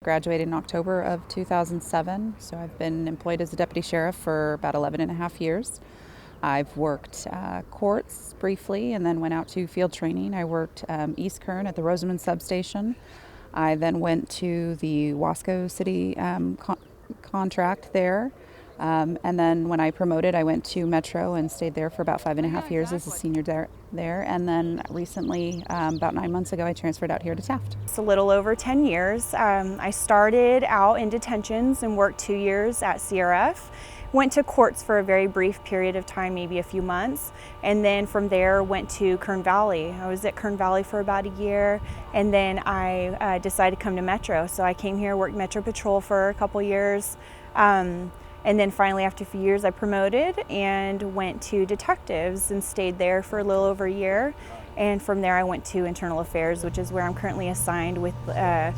Graduated in October of 2007, so I've been employed as a deputy sheriff for about 11 and a half years. I've worked courts briefly and then went out to field training. I worked East Kern at the Rosamond substation. I then went to the Wasco City contract there. And then when I promoted, I went to Metro and stayed there for about 5.5 years as a senior there. And then recently, about 9 months ago, I transferred out here to Taft. It's a little over 10 years. I started out in detentions and worked 2 years at CRF. Went to courts for a very brief period of time, maybe a few months, and then from there went to Kern Valley. I was at Kern Valley for about a year, and then I decided to come to Metro. So I came here, worked Metro Patrol for a couple years, and then finally after a few years I promoted and went to detectives and stayed there for a little over a year. And from there I went to internal affairs, which is where I'm currently assigned with a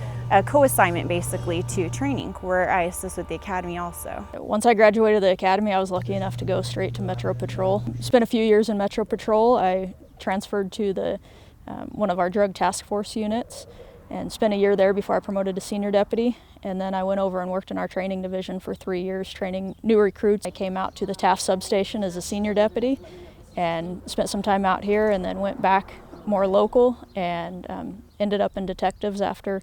co-assignment basically to training, where I assist with the academy also. Once I graduated the academy, I was lucky enough to go straight to Metro Patrol. Spent a few years in Metro Patrol. I transferred to the one of our drug task force units and spent a year there before I promoted to senior deputy. And then I went over and worked in our training division for 3 years, training new recruits. I came out to the Taft substation as a senior deputy and spent some time out here, and then went back more local and ended up in detectives after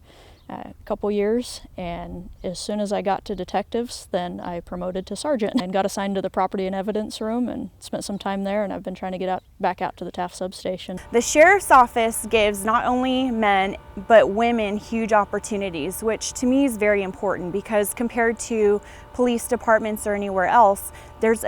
a couple years. And as soon as I got to detectives, then I promoted to sergeant and got assigned to the property and evidence room and spent some time there, and I've been trying to get back out to the Taft substation. The sheriff's office gives not only men but women huge opportunities, which to me is very important, because compared to police departments or anywhere else, there's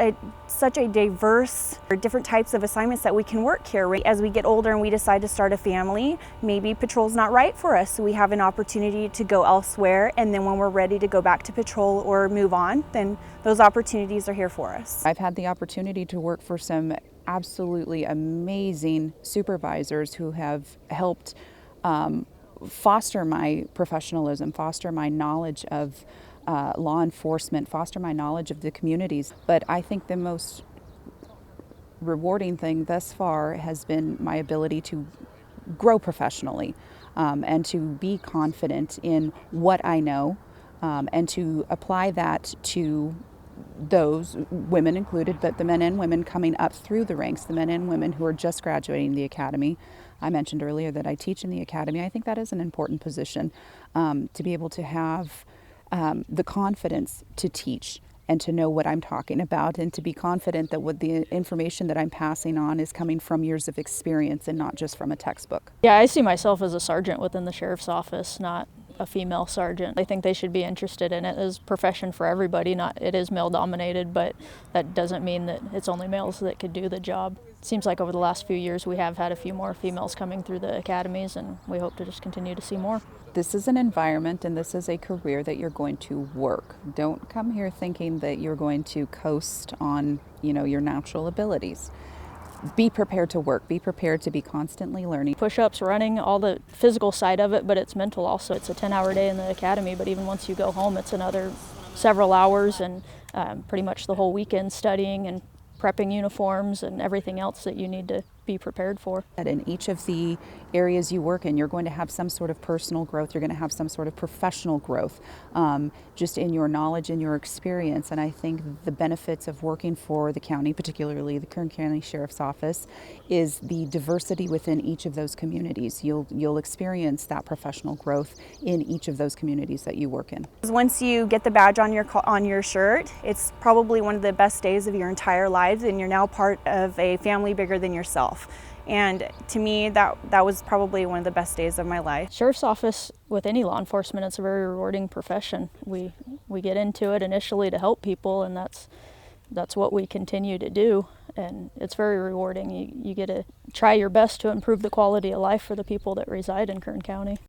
such a diverse or different types of assignments that we can work here. As we get older and we decide to start a family, maybe patrol's not right for us, so we have an opportunity to go elsewhere, and then when we're ready to go back to patrol or move on, then those opportunities are here for us. I've had the opportunity to work for some absolutely amazing supervisors who have helped foster my professionalism, foster my knowledge of law enforcement, foster my knowledge of the communities. But I think the most rewarding thing thus far has been my ability to grow professionally and to be confident in what I know and to apply that to those, women included, but the men and women coming up through the ranks, the men and women who are just graduating the academy. I mentioned earlier that I teach in the academy. I think that is an important position, to be able to have the confidence to teach and to know what I'm talking about, and to be confident that what the information that I'm passing on is coming from years of experience and not just from a textbook. Yeah, I see myself as a sergeant within the sheriff's office, not a female sergeant. I think they should be interested in it as a profession for everybody. It is male dominated, but that doesn't mean that it's only males that could do the job. It seems like over the last few years we have had a few more females coming through the academies, and we hope to just continue to see more. This is an environment and this is a career that you're going to work. Don't come here thinking that you're going to coast on, your natural abilities. Be prepared to work. Be prepared to be constantly learning. Push-ups, running, all the physical side of it, but it's mental also. It's a 10-hour day in the academy, but even once you go home, it's another several hours, and pretty much the whole weekend studying and prepping uniforms and everything else that you need to be prepared for. In each of the areas you work in, you're going to have some sort of personal growth, you're going to have some sort of professional growth, just in your knowledge and your experience. And I think the benefits of working for the county, particularly the Kern County Sheriff's Office, is the diversity within each of those communities. You'll experience that professional growth in each of those communities that you work in. Once you get the badge on your shirt, it's probably one of the best days of your entire lives, and you're now part of a family bigger than yourself. And to me, that was probably one of the best days of my life. Sheriff's office, with any law enforcement, it's a very rewarding profession. We get into it initially to help people, and that's what we continue to do. And it's very rewarding. You get to try your best to improve the quality of life for the people that reside in Kern County.